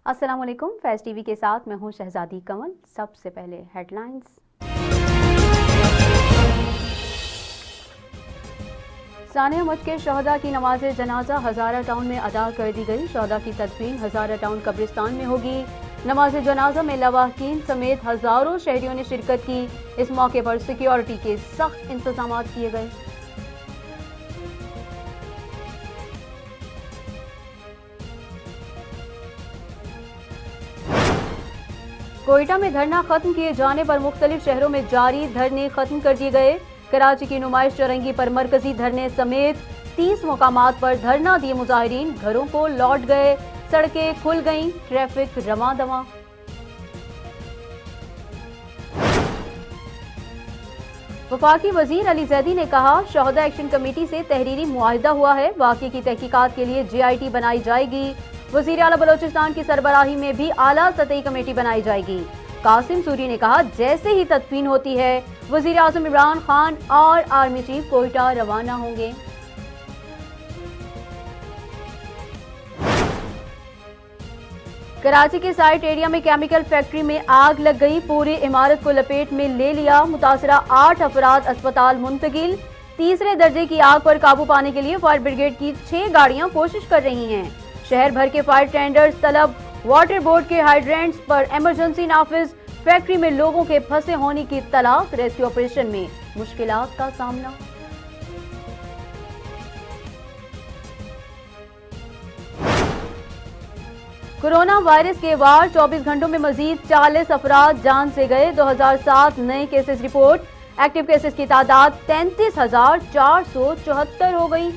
अस्सलाम वालेकुम। फैज़ टीवी के साथ मैं हूं शहजादी कमल। सबसे पहले हेडलाइंस। सानिया मठ के शहदा की नमाज जनाजा हज़ारा टाउन में अदा कर दी गई। शहदा की तदफीन हज़ारा टाउन कब्रिस्तान में होगी। नमाज जनाजा में लवाहकीन समेत हज़ारों शहरियों ने शिरकत की। इस मौके पर सिक्योरिटी के सख्त इंतजाम किए गए। कोयटा में धरना खत्म किए जाने पर मुख्तलिफ शहरों में जारी धरने खत्म कर दिए गए। कराची की नुमाइश चौरंगी पर मरकजी धरने समेत 30 मुकामात पर धरना दिए मुजाहिरीन घरों को लौट गए। सड़कें खुल गईं, ट्रैफिक रवां दवां। वफाकी वजीर अली जैदी ने कहा, शहदा एक्शन कमेटी से तहरीरी मुआहिदा हुआ है। वाक़े की तहकीकात के लिए JIT बनाई जाएगी। वज़ीर आला बलोचिस्तान की सरबराही में भी आला सतही कमेटी बनाई जाएगी। कासिम सूरी ने कहा, जैसे ही तदफीन होती है वज़ीर आज़म इमरान खान और आर्मी चीफ कोयटा रवाना होंगे। कराची के साइट एरिया में केमिकल फैक्ट्री में आग लग गई। पूरी इमारत को लपेट में ले लिया। मुतासरा 8 अफराद अस्पताल मुंतकिल। तीसरे दर्जे की आग पर काबू पाने के लिए फायर ब्रिगेड की 6 गाड़ियां कोशिश कर रही हैं। शहर भर के फायर टेंडर्स तलब। वाटर बोर्ड के हाइड्रेंट्स पर इमरजेंसी नाफिज। फैक्ट्री में लोगों के फंसे होने की तलाश। रेस्क्यू ऑपरेशन में मुश्किलात का सामना। कोरोना वायरस के वार 24 घंटों में मजीद 40 अफराद जान से गए। 2007 नए केसेस रिपोर्ट। एक्टिव केसेस की तादाद 33,474 हो गई।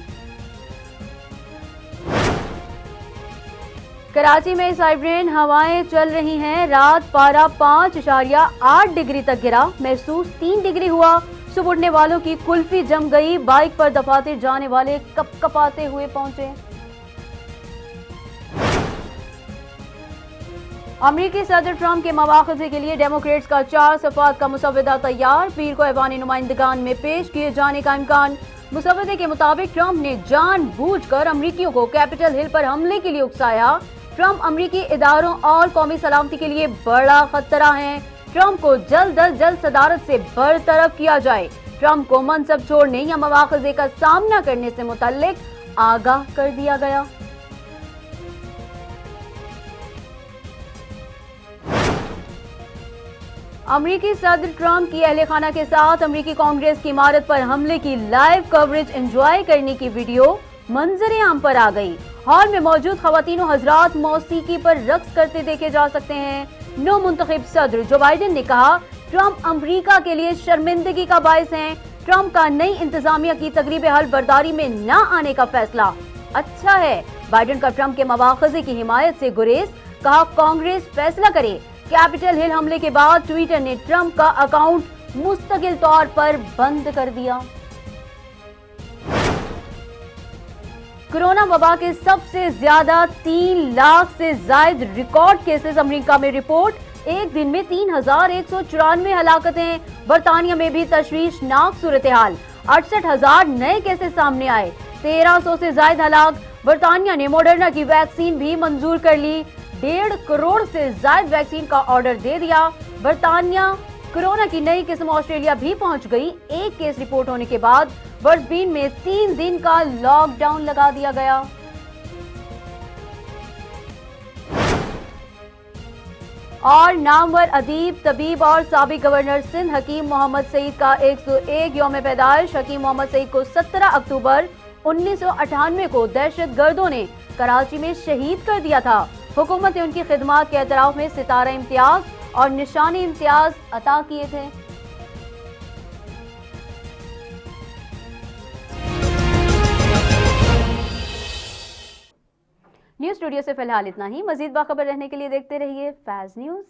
कराची में साइब्रेन हवाएं चल रही हैं। रात पारा 5.8 डिग्री तक गिरा। महसूस 3 डिग्री हुआ। सुबह उठने वालों की कुल्फी जम गई। बाइक पर दफातर जाने वाले कपकपाते हुए पहुंचे। अमेरिकी सदर ट्रंप के मवाख़ज़े के लिए डेमोक्रेट्स का 4 सफ़ात का मुसव्वदा तैयार। पीर को ऐवान नुमाइंदगान में पेश किए जाने का इम्कान। मुसव्वदे के मुताबिक ट्रंप ने जानबूझकर अमरीकियों को कैपिटल हिल पर हमले के लिए उकसाया। ट्रंप अमरीकी इदारों और कौमी सलामती के लिए बड़ा खतरा है। ट्रंप को जल्द अज जल्द सदारत से बरतरफ किया जाए। ट्रंप को मनसब छोड़ने या मवाख़ज़े का सामना करने से मुतल्लिक आगाह कर दिया गया। अमरीकी सदर ट्रंप की अहले खाना के साथ अमरीकी कांग्रेस की इमारत पर हमले की लाइव कवरेज एंजॉय करने की वीडियो मंजरे आम पर आ गई। हॉल में मौजूद खवातीनो हजरात मौसीकी पर रक्स करते देखे जा सकते हैं। नौ मुंतखब सदर जो बाइडेन ने कहा, ट्रंप अमरीका के लिए शर्मिंदगी का बायस हैं। ट्रंप का नई इंतजामिया की तकरीब हल बर्दारी में न आने का फैसला अच्छा है। बाइडेन का ट्रंप के मवाख़ज़े की हिमायत से गुरेज। कहा, कांग्रेस फैसला करे। कैपिटल हिल हमले के बाद ट्विटर ने ट्रंप का अकाउंट मुस्तकिल तौर पर बंद कर दिया। कोरोना वबा के सबसे ज्यादा 3 लाख से जायद रिकॉर्ड केसेस अमेरिका में रिपोर्ट। एक दिन में 3,194 हलाकतें। बरतानिया में भी तशवीशनाक सूरत हाल। 68,000 नए केसेस सामने आए। 1300 से जायद हलाक। बरतानिया ने मॉडर्ना की वैक्सीन भी मंजूर कर ली। 1.5 करोड़ से जायद वैक्सीन का ऑर्डर दे दिया। बरतानिया कोरोना की नई किस्म ऑस्ट्रेलिया भी पहुंच गई। एक केस रिपोर्ट होने के बाद बर्सबीन में 3 दिन का लॉकडाउन लगा दिया गया। और नामवर अदीब, तबीब और साबिक गवर्नर सिंध हकीम मोहम्मद सईद का 101 यौम पैदाइश। हकीम मोहम्मद सईद को 17 अक्टूबर 1998 को दहशत गर्दों ने कराची में शहीद कर दिया था। हुकूमत ने उनकी खिदमात के एतराफ में सितारा इम्तियाज और निशानी इम्तियाज अता किए थे। न्यूज स्टूडियो से फिलहाल इतना ही। मजीद बाखबर रहने के लिए देखते रहिए फैज न्यूज।